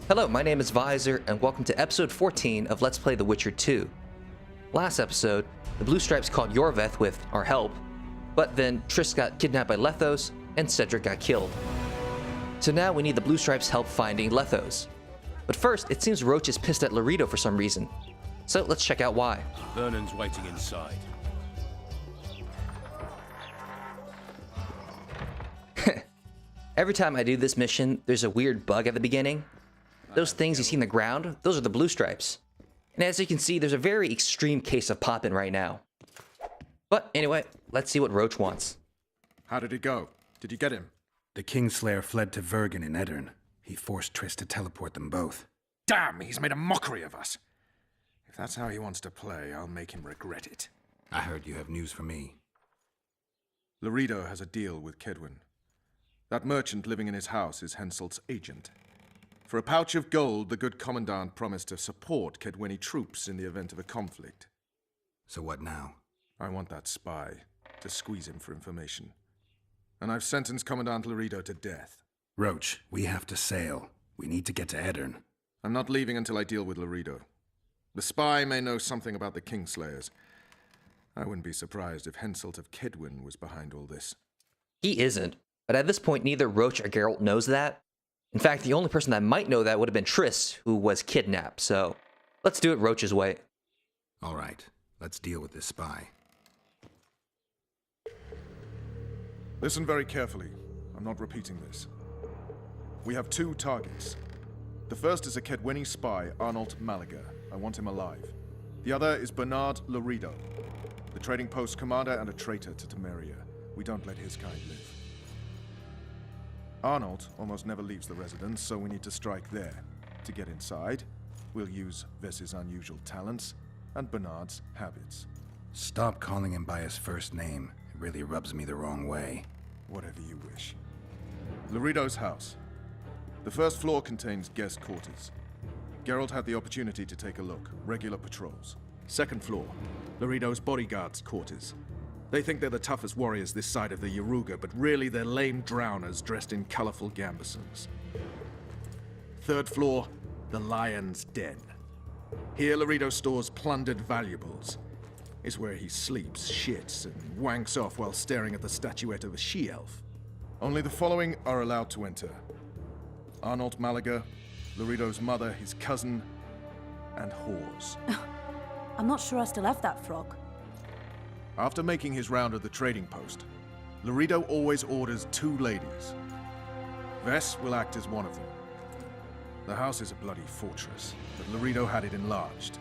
Hello, my name is Visor, and welcome to episode 14 of Let's Play The Witcher 2. Last episode, the Blue Stripes caught Yorveth with our help, but then Triss got kidnapped by Lethos, and Cedric got killed. So now we need the Blue Stripes' help finding Lethos. But first, it seems Roche is pissed at Loredo for some reason. So let's check out why. Vernon's waiting inside. Every time I do this mission, there's a weird bug at the beginning. Those things you see in the ground, those are the Blue Stripes. And as you can see, there's a very extreme case of poppin' right now. But anyway, let's see what Roche wants. How did it go? Did you get him? The Kingslayer fled to Vergen in Edirn. He forced Triss to teleport them both. Damn, he's made a mockery of us. If that's how he wants to play, I'll make him regret it. I heard you have news for me. Loredo has a deal with Kedwin. That merchant living in his house is Henselt's agent. For a pouch of gold, the good commandant promised to support Kedweni troops in the event of a conflict. So what now? I want that spy to squeeze him for information. And I've sentenced Commandant Loredo to death. Roche, we have to sail. We need to get to Edirn. I'm not leaving until I deal with Loredo. The spy may know something about the Kingslayers. I wouldn't be surprised if Henselt of Kedwin was behind all this. He isn't, but at this point neither Roche or Geralt knows that. In fact, the only person that might know that would have been Triss, who was kidnapped, so let's do it Roche's way. All right, let's deal with this spy. Listen very carefully. I'm not repeating this. We have two targets. The first is a Kedweni spy, Arnold Malaga. I want him alive. The other is Bernard Loredo, the trading post commander and a traitor to Temeria. We don't let his kind live. Arnold almost never leaves the residence, so we need to strike there. To get inside, we'll use Vess's unusual talents and Bernard's habits. Stop calling him by his first name. It really rubs me the wrong way. Whatever you wish. Loredo's house. The first floor contains guest quarters. Geralt had the opportunity to take a look. Regular patrols. Second floor, Loredo's bodyguards' quarters. They think they're the toughest warriors this side of the Yaruga, but really they're lame drowners dressed in colorful gambesons. Third floor, the Lion's Den. Here Loredo stores plundered valuables. It's where he sleeps, shits, and wanks off while staring at the statuette of a she-elf. Only the following are allowed to enter. Arnold Malaga, Loredo's mother, his cousin, and whores. I'm not sure I still have that frog. After making his round of the trading post, Loredo always orders two ladies. Vess will act as one of them. The house is a bloody fortress, but Loredo had it enlarged.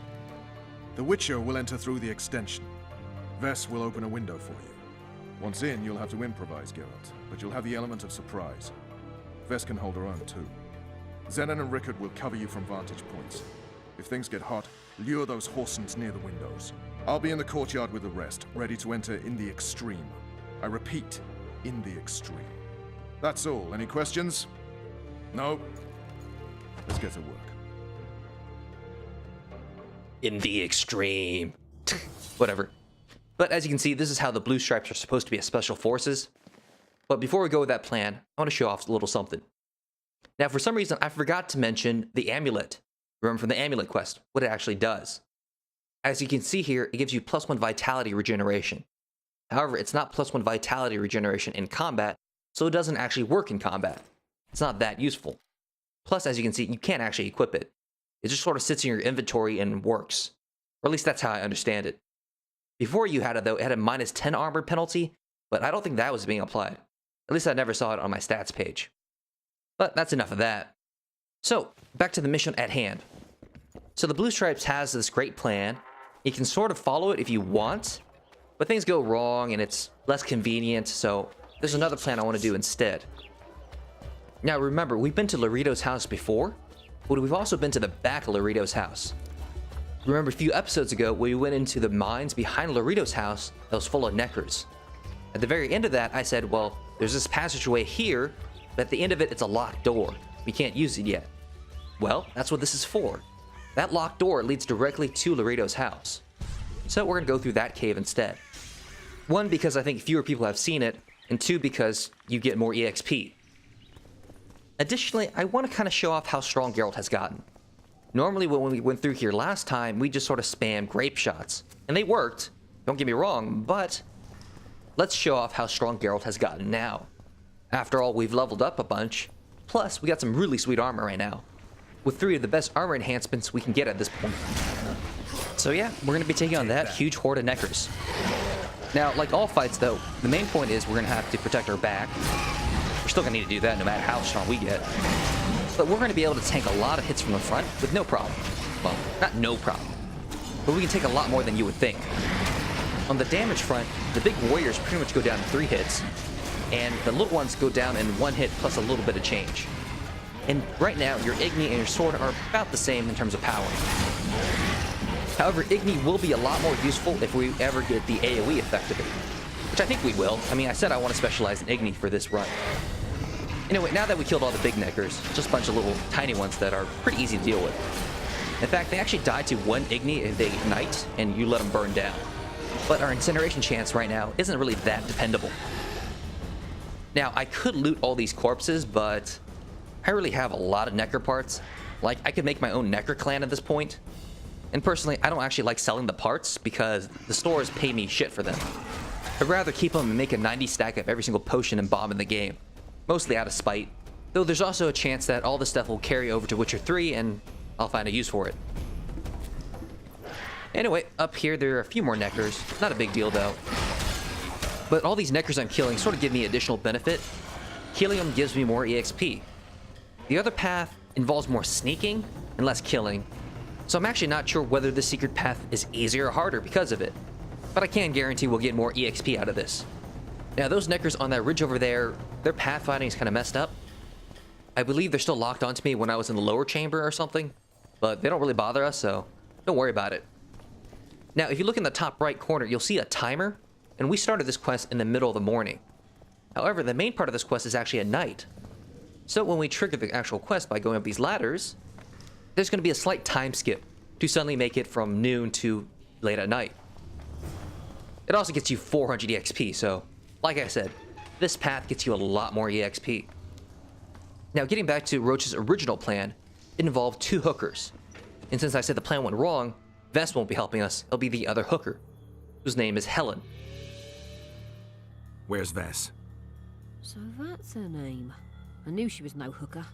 The Witcher will enter through the extension. Vess will open a window for you. Once in, you'll have to improvise, Geralt, but you'll have the element of surprise. Vess can hold her own, too. Zenon and Rickard will cover you from vantage points. If things get hot, lure those horsens near the windows. I'll be in the courtyard with the rest, ready to enter in the extreme. I repeat, in the extreme. That's all. Any questions? No? Let's get to work. In the extreme. Whatever. But as you can see, this is how the Blue Stripes are supposed to be as special forces. But before we go with that plan, I want to show off a little something. Now, for some reason, I forgot to mention the amulet. Remember from the amulet quest, what it actually does. As you can see here, it gives you +1 vitality regeneration. However, it's not +1 vitality regeneration in combat, so it doesn't actually work in combat. It's not that useful. Plus, as you can see, you can't actually equip it. It just sort of sits in your inventory and works. Or at least that's how I understand it. Before you had it, though, it had a -10 armor penalty, but I don't think that was being applied. At least I never saw it on my stats page. But that's enough of that. So, back to the mission at hand. So the Blue Stripes has this great plan. You can sort of follow it if you want, but things go wrong and it's less convenient, so there's another plan I want to do instead. Now remember, we've been to Loredo's house before, but we've also been to the back of Loredo's house. Remember a few episodes ago, we went into the mines behind Loredo's house that was full of neckers. At the very end of that, I said, well, there's this passageway here, but at the end of it, it's a locked door. We can't use it yet. Well, that's what this is for. That locked door leads directly to Loredo's house. So we're going to go through that cave instead. One, because I think fewer people have seen it, and two, because you get more EXP. Additionally, I want to kind of show off how strong Geralt has gotten. Normally, when we went through here last time, we just sort of spammed grape shots. And they worked, don't get me wrong, but let's show off how strong Geralt has gotten now. After all, we've leveled up a bunch, plus we got some really sweet armor right now, with 3 of the best armor enhancements we can get at this point. So yeah, we're going to be taking on that huge horde of neckers. Now, like all fights though, the main point is we're going to have to protect our back. We're still going to need to do that no matter how strong we get. But we're going to be able to tank a lot of hits from the front with no problem. Well, not no problem, but we can take a lot more than you would think. On the damage front, the big warriors pretty much go down in 3 hits, and the little ones go down in 1 hit plus a little bit of change. And right now, your Igni and your sword are about the same in terms of power. However, Igni will be a lot more useful if we ever get the AoE effect of it, which I think we will. I mean, I said I want to specialize in Igni for this run. Anyway, now that we killed all the big neckers, just a bunch of little tiny ones that are pretty easy to deal with. In fact, they actually die to 1 Igni if they ignite, and you let them burn down. But our incineration chance right now isn't really that dependable. Now, I could loot all these corpses, but I really have a lot of necker parts. Like, I could make my own necker clan at this point. And personally, I don't actually like selling the parts because the stores pay me shit for them. I'd rather keep them and make a 90 stack of every single potion and bomb in the game. Mostly out of spite, though there's also a chance that all this stuff will carry over to Witcher 3 and I'll find a use for it. Anyway, up here there are a few more neckers, not a big deal though. But all these neckers I'm killing sort of give me additional benefit. Killing them gives me more EXP. The other path involves more sneaking and less killing, so I'm actually not sure whether this secret path is easier or harder because of it. But I can guarantee we'll get more EXP out of this. Now, those neckers on that ridge over there, their pathfinding is kind of messed up. I believe they're still locked onto me when I was in the lower chamber or something, but they don't really bother us, so don't worry about it. Now, if you look in the top right corner, you'll see a timer, and we started this quest in the middle of the morning. However, the main part of this quest is actually at night. So when we trigger the actual quest by going up these ladders, there's going to be a slight time skip to suddenly make it from noon to late at night. It also gets you 400 EXP, so like I said, this path gets you a lot more EXP. Now, getting back to Roche's original plan, it involved 2 hookers. And since I said the plan went wrong, Vess won't be helping us, it'll be the other hooker, whose name is Helen. Where's Vess? So that's her name. I knew she was no hooker.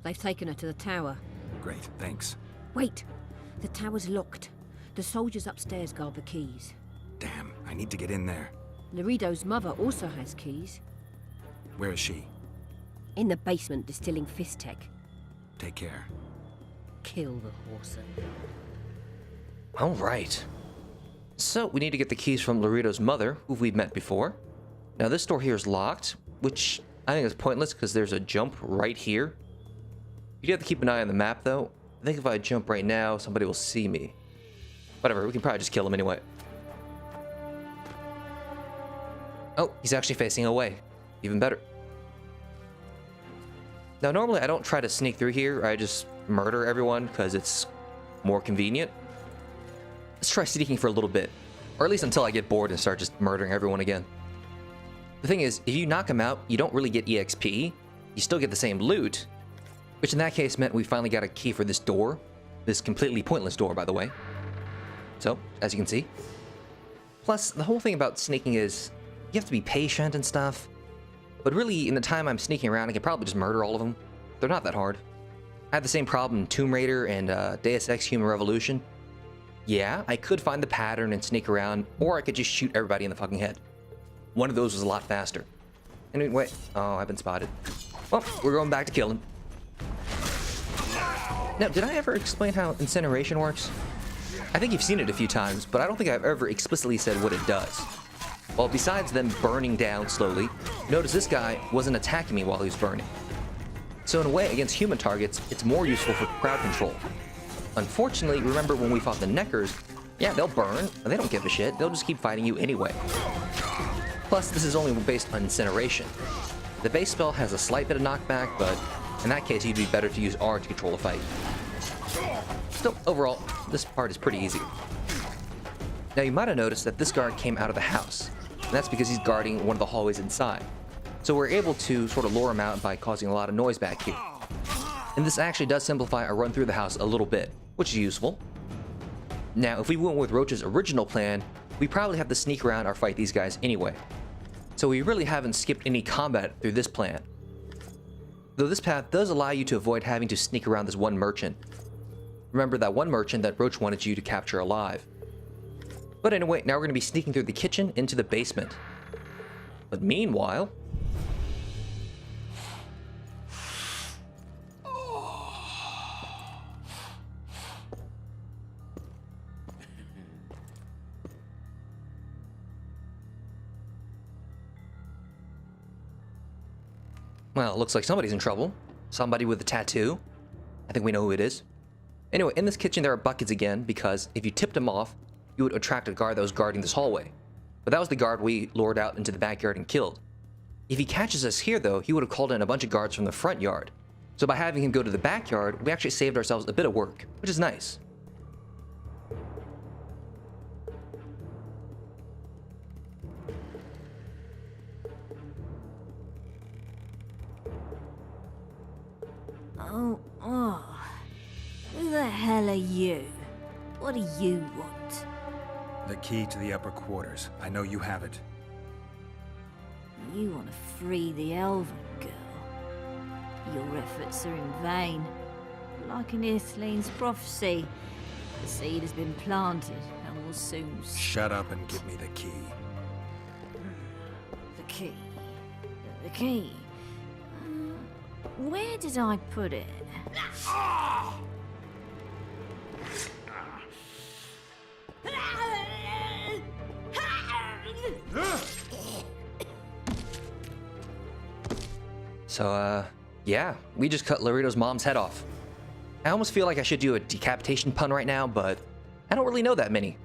They've taken her to the tower. Great, thanks. Wait! The tower's locked. The soldiers upstairs guard the keys. Damn, I need to get in there. Loredo's mother also has keys. Where is she? In the basement distilling Fistech. Take care. Kill the whoreson. All right. So we need to get the keys from Loredo's mother, who we've met before. Now this door here is locked, which I think is pointless because there's a jump right here. You do have to keep an eye on the map though. I think if I jump right now, somebody will see me. Whatever, we can probably just kill him anyway. Oh, he's actually facing away. Even better. Now normally I don't try to sneak through here, I just murder everyone because it's more convenient. Let's try sneaking for a little bit, or at least until I get bored and start just murdering everyone again. The thing is, if you knock them out, you don't really get EXP, you still get the same loot, which in that case meant we finally got a key for this door. This completely pointless door, by the way. So, as you can see. Plus, the whole thing about sneaking is, you have to be patient and stuff. But really, in the time I'm sneaking around, I can probably just murder all of them. They're not that hard. I had the same problem in Tomb Raider and Deus Ex Human Revolution. Yeah, I could find the pattern and sneak around, or I could just shoot everybody in the fucking head. One of those was a lot faster. Anyway, oh, I've been spotted. Well, we're going back to kill him. Now, did I ever explain how incineration works? I think you've seen it a few times, but I don't think I've ever explicitly said what it does. Well, besides them burning down slowly, notice this guy wasn't attacking me while he was burning. So in a way, against human targets, it's more useful for crowd control. Unfortunately, remember when we fought the Neckers, yeah, they'll burn, they don't give a shit, they'll just keep fighting you anyway. Plus, this is only based on incineration. The base spell has a slight bit of knockback, but in that case, you'd be better to use R to control a fight. Still, overall, this part is pretty easy. Now, you might have noticed that this guard came out of the house, and that's because he's guarding one of the hallways inside. So we're able to sort of lure him out by causing a lot of noise back here. And this actually does simplify our run through the house a little bit, which is useful. Now, if we went with Roche's original plan, we probably have to sneak around or fight these guys anyway. So we really haven't skipped any combat through this plan. Though this path does allow you to avoid having to sneak around this one merchant. Remember that one merchant that Roche wanted you to capture alive. But anyway, now we're going to be sneaking through the kitchen into the basement. But meanwhile... Well, it looks like somebody's in trouble. Somebody with a tattoo. I think we know who it is. Anyway, in this kitchen there are buckets again, because if you tipped them off, you would attract a guard that was guarding this hallway. But that was the guard we lured out into the backyard and killed. If he catches us here though, he would have called in a bunch of guards from the front yard. So by having him go to the backyard, we actually saved ourselves a bit of work, which is nice. Oh. Who the hell are you? What do you want? The key to the upper quarters. I know you have it. You want to free the elven girl. Your efforts are in vain. Like an Ithleen's prophecy, the seed has been planted and will soon... Shut up and give me the key. The key. The key. Where did I put it? So, yeah, we just cut Loredo's mom's head off. I almost feel like I should do a decapitation pun right now, but I don't really know that many.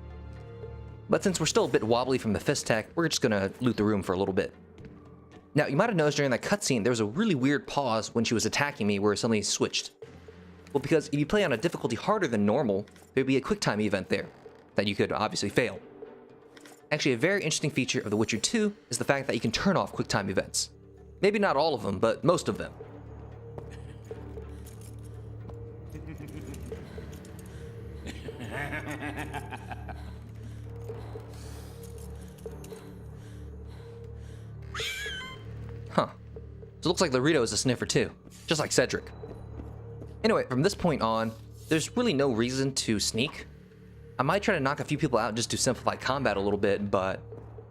But since we're still a bit wobbly from the fist tech, we're just gonna loot the room for a little bit. Now, you might have noticed during that cutscene, there was a really weird pause when she was attacking me where it suddenly switched. Well, because if you play on a difficulty harder than normal, there'd be a QuickTime event there that you could obviously fail. Actually, a very interesting feature of The Witcher 2 is the fact that you can turn off QuickTime events. Maybe not all of them, but most of them. Huh. So it looks like Loredo is a sniffer too, just like Cedric. Anyway, from this point on, there's really no reason to sneak. I might try to knock a few people out just to simplify combat a little bit, but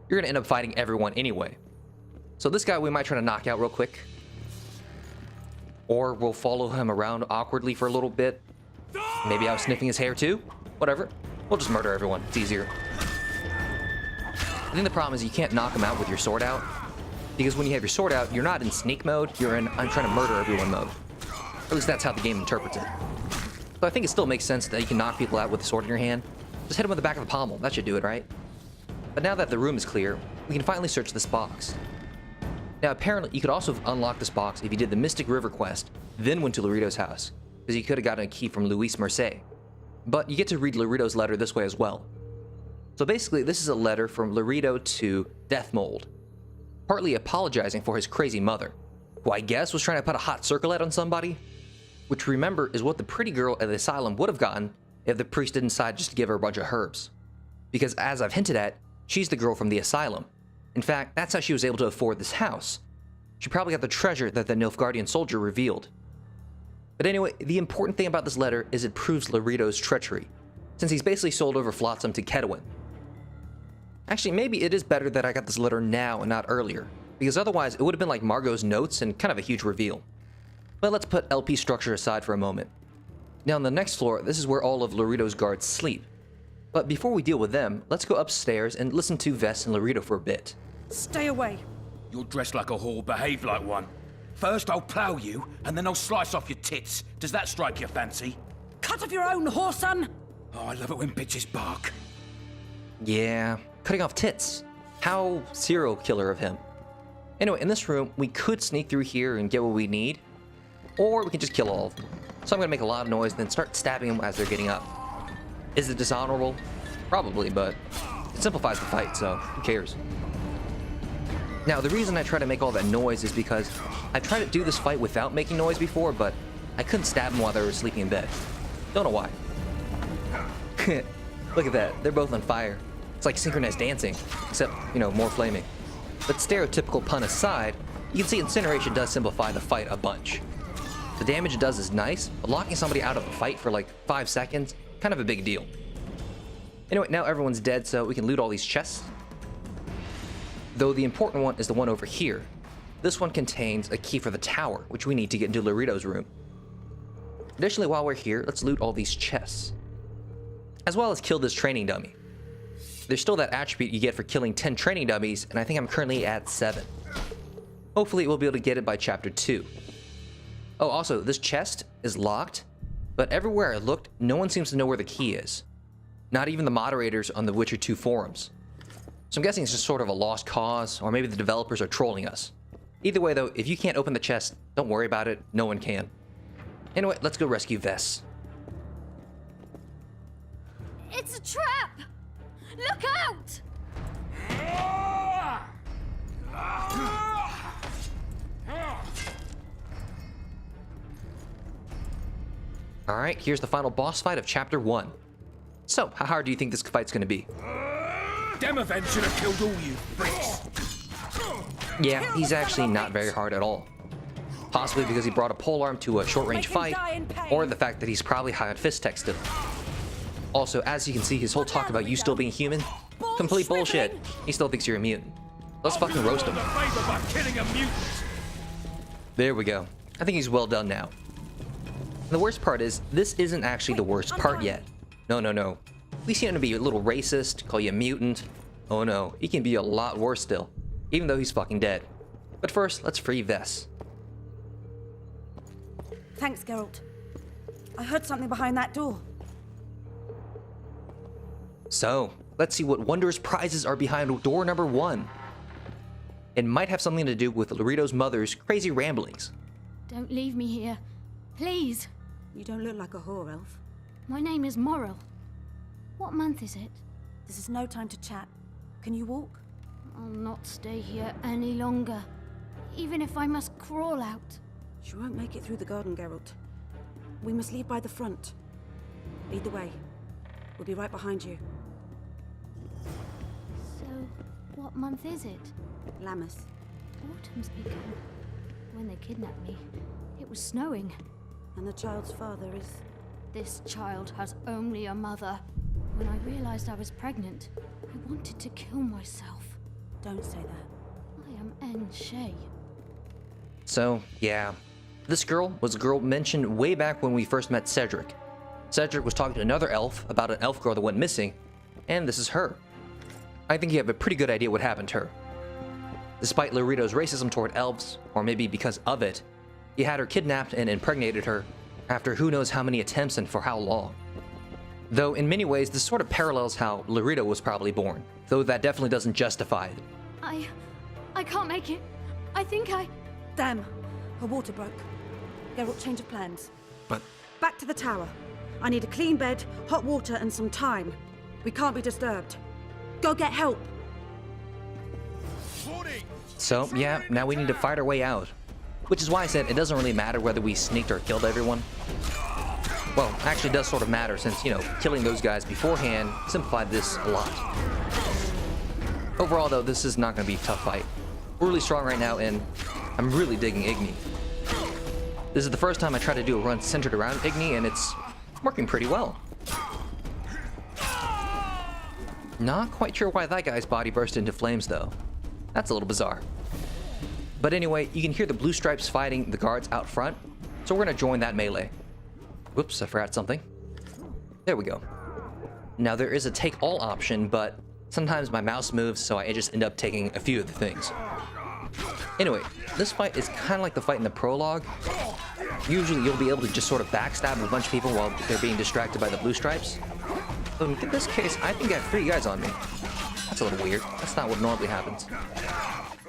you're gonna end up fighting everyone anyway. So this guy we might try to knock out real quick. Or we'll follow him around awkwardly for a little bit. Maybe I was sniffing his hair too? Whatever. We'll just murder everyone. It's easier. I think the problem is you can't knock him out with your sword out. Because when you have your sword out, you're not in sneak mode, you're in I'm trying to murder everyone mode. Or at least that's how the game interprets it. So I think it still makes sense that you can knock people out with a sword in your hand. Just hit them with the back of the pommel. That should do it, right? But now that the room is clear, we can finally search this box. Now, apparently, you could also unlock this box if you did the Mystic River quest, then went to Loredo's house, because you could have gotten a key from Luis Mercé. But you get to read Loredo's letter this way as well. So basically, this is a letter from Loredo to Deathmold, partly apologizing for his crazy mother, who I guess was trying to put a hot circlet on somebody, which remember is what the pretty girl at the asylum would have gotten if the priest didn't decide just to give her a bunch of herbs. Because as I've hinted at, she's the girl from the asylum. In fact, that's how she was able to afford this house. She probably got the treasure that the Nilfgaardian soldier revealed. But anyway, the important thing about this letter is it proves Loredo's treachery, since he's basically sold over Flotsam to Kedwin. Actually, maybe it is better that I got this letter now and not earlier, because otherwise it would have been like Margot's notes and kind of a huge reveal. But let's put LP structure aside for a moment. Now on the next floor, this is where all of Loredo's guards sleep. But before we deal with them, let's go upstairs and listen to Vess and Loredo for a bit. Stay away. You're dressed like a whore, behave like one. First I'll plough you, and then I'll slice off your tits. Does that strike your fancy? Cut off your own, whoreson! Oh, I love it when bitches bark. Yeah, cutting off tits. How serial killer of him. Anyway, in this room, we could sneak through here and get what we need, or we can just kill all of them. So I'm gonna make a lot of noise and then start stabbing them as they're getting up. Is it dishonorable? Probably, but it simplifies the fight, so who cares? Now, the reason I try to make all that noise is because I tried to do this fight without making noise before, but I couldn't stab them while they were sleeping in bed. Don't know why. Look at that. They're both on fire. It's like synchronized dancing, except, you know, more flaming. But stereotypical pun aside, you can see incineration does simplify the fight a bunch. The damage it does is nice, but locking somebody out of a fight for like 5 seconds, kind of a big deal. Anyway, now everyone's dead, so we can loot all these chests. Though the important one is the one over here. This one contains a key for the tower, which we need to get into Loredo's room. Additionally, while we're here, let's loot all these chests. As well as kill this training dummy. There's still that attribute you get for killing 10 training dummies, and I think I'm currently at 7. Hopefully we'll be able to get it by chapter 2. Oh, also, this chest is locked, but everywhere I looked, no one seems to know where the key is. Not even the moderators on the Witcher 2 forums. So I'm guessing it's just sort of a lost cause, or maybe the developers are trolling us. Either way though, if you can't open the chest, don't worry about it, no one can. Anyway, let's go rescue Vess. It's a trap! Look out! Alright, here's the final boss fight of chapter 1. So, how hard do you think this fight's gonna be? Demavent should have killed all you freaks. Yeah, he's actually not very hard at all. Possibly because he brought a polearm to a short-range fight, or the fact that he's probably high on fist tech still. Also, as you can see, his whole talk about you still being human, complete bullshit. He still thinks you're a mutant. Let's fucking roast him. There we go. I think he's well done now. And the worst part is, this isn't actually the worst part yet. No. We see him to be a little racist, call you a mutant. Oh no, he can be a lot worse still, even though he's fucking dead. But first, let's free Vess. Thanks, Geralt. I heard something behind that door. So, let's see what wondrous prizes are behind door number 1. It might have something to do with Loredo's mother's crazy ramblings. Don't leave me here. Please. You don't look like a whore elf. My name is Morrill. What month is it? This is no time to chat. Can you walk? I'll not stay here any longer. Even if I must crawl out. You won't make it through the garden, Geralt. We must leave by the front. Lead the way. We'll be right behind you. So, what month is it? Lammas. Autumn's begun. When they kidnapped me, it was snowing. And the child's father is... This child has only a mother. When I realized I was pregnant, I wanted to kill myself. Don't say that. I am N. Shay. So, yeah. This girl was a girl mentioned way back when we first met Cedric. Cedric was talking to another elf about an elf girl that went missing, and this is her. I think you have a pretty good idea what happened to her. Despite Loredo's racism toward elves, or maybe because of it, he had her kidnapped and impregnated her after who knows how many attempts and for how long. Though in many ways this sort of parallels how Loredo was probably born, though that definitely doesn't justify it. I can't make it. I think I... Damn. Her water broke. Geralt, change of plans. But Back to the tower. I need a clean bed, hot water, and some time. We can't be disturbed. Go get help. So, yeah, now we need to fight our way out. Which is why I said it doesn't really matter whether we sneaked or killed everyone. Well, actually it does sort of matter since, you know, killing those guys beforehand simplified this a lot. Overall though, this is not going to be a tough fight. We're really strong right now and I'm really digging Igni. This is the first time I try to do a run centered around Igni and it's working pretty well. Not quite sure why that guy's body burst into flames though. That's a little bizarre. But anyway, you can hear the blue stripes fighting the guards out front, so we're gonna join that melee. Whoops, I forgot something. There we go. Now there is a take all option, but sometimes my mouse moves, so I just end up taking a few of the things. Anyway, this fight is kind of like the fight in the prologue. Usually you'll be able to just sort of backstab a bunch of people while they're being distracted by the blue stripes. But in this case, I think I have 3 guys on me. That's a little weird. That's not what normally happens.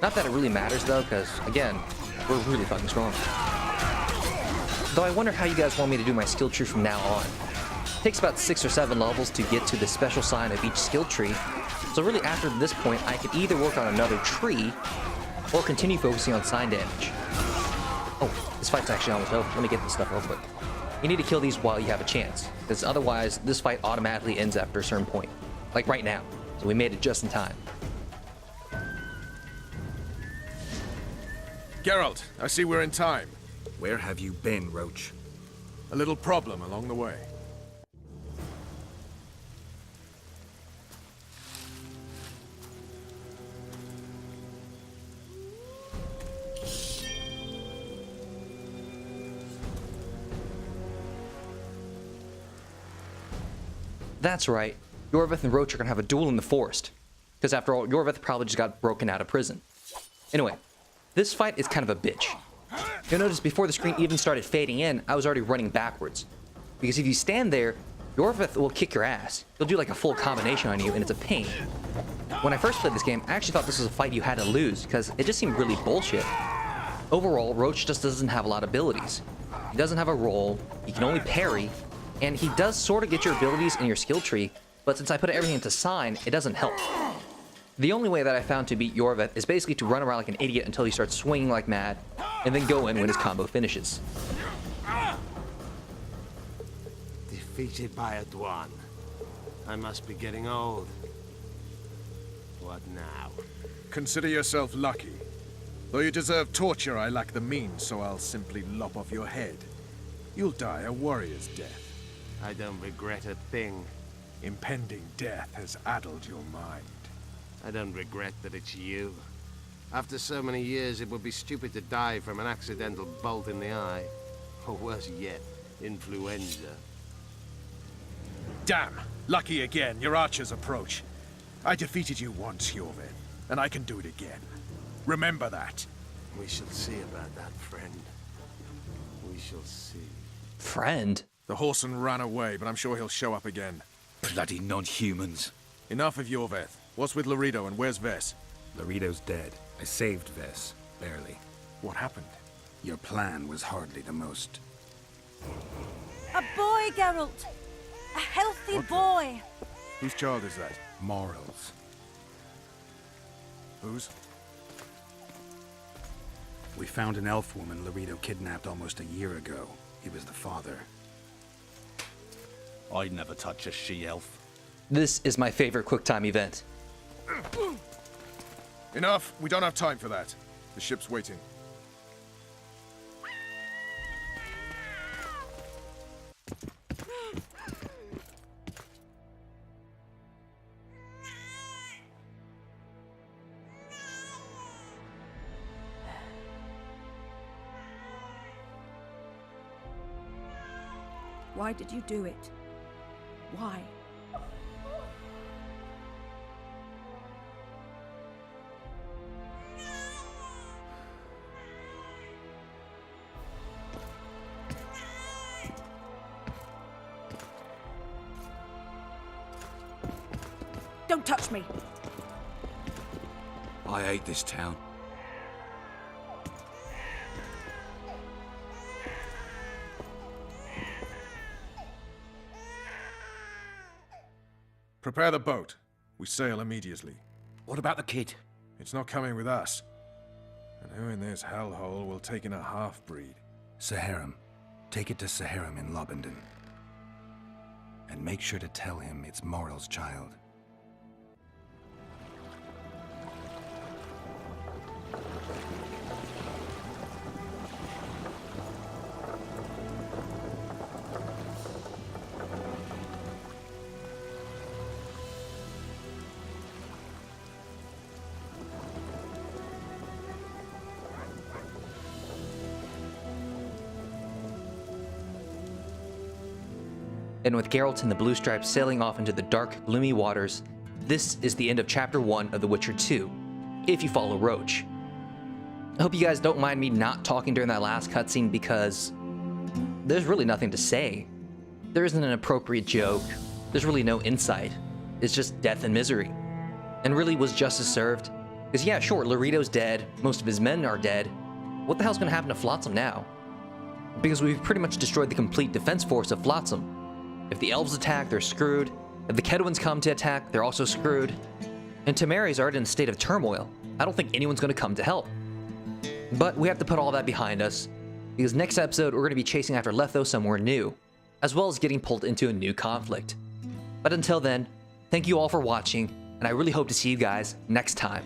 Not that it really matters though, because again, we're really fucking strong. Though I wonder how you guys want me to do my skill tree from now on. It takes about 6 or 7 levels to get to the special sign of each skill tree, so really after this point I could either work on another tree, or continue focusing on sign damage. Oh, this fight's actually almost over. Let me get this stuff real quick. You need to kill these while you have a chance, because otherwise this fight automatically ends after a certain point. Like right now. So we made it just in time. Geralt, I see we're in time. Where have you been, Roche? A little problem along the way. That's right. Yorveth and Roche are gonna have a duel in the forest. Because after all, Yorveth probably just got broken out of prison. Anyway, this fight is kind of a bitch. You'll notice before the screen even started fading in, I was already running backwards. Because if you stand there, Yorveth will kick your ass. He'll do like a full combination on you, and it's a pain. When I first played this game, I actually thought this was a fight you had to lose, because it just seemed really bullshit. Overall, Roche just doesn't have a lot of abilities. He doesn't have a roll, he can only parry, and he does sort of get your abilities in your skill tree, but since I put everything into sign, it doesn't help. The only way that I found to beat Yorveth is basically to run around like an idiot until he starts swinging like mad, and then go in when his combo finishes. Defeated by a Dwan. I must be getting old. What now? Consider yourself lucky. Though you deserve torture, I lack the means, so I'll simply lop off your head. You'll die a warrior's death. I don't regret a thing. Impending death has addled your mind. I don't regret that it's you. After so many years, it would be stupid to die from an accidental bolt in the eye. Or worse yet, influenza. Damn! Lucky again, your archers approach. I defeated you once, Yorveth, and I can do it again. Remember that. We shall see about that, friend. We shall see. Friend? The horseman ran away, but I'm sure he'll show up again. Bloody non-humans. Enough of Yorveth. What's with Loredo and where's Vess? Loredo's dead. I saved Vess. Barely. What happened? Your plan was hardly the most. A boy, Geralt! A healthy boy! Whose child is that? Morals. Whose? We found an elf woman Loredo kidnapped almost a year ago. He was the father. I'd never touch a she-elf. This is my favorite QuickTime event. Enough! We don't have time for that. The ship's waiting. Why did you do it? Why? Don't touch me! I hate this town. Prepare the boat. We sail immediately. What about the kid? It's not coming with us. And who in this hellhole will take in a half-breed? Saharim. Take it to Saharim in Lobenden. And make sure to tell him it's Moral's child. And with Geralt and the Blue Stripes sailing off into the dark, gloomy waters, this is the end of Chapter 1 of The Witcher 2, if you follow Roche. I hope you guys don't mind me not talking during that last cutscene because there's really nothing to say. There isn't an appropriate joke, there's really no insight. It's just death and misery. And really, was justice served? Because yeah, sure, Loredo's dead, most of his men are dead. What the hell's gonna happen to Flotsam now? Because we've pretty much destroyed the complete defense force of Flotsam. If the elves attack, they're screwed. If the Kedwins come to attack, they're also screwed. And Temeria's already in a state of turmoil. I don't think anyone's going to come to help. But we have to put all that behind us, because next episode we're going to be chasing after Letho somewhere new, as well as getting pulled into a new conflict. But until then, thank you all for watching, and I really hope to see you guys next time.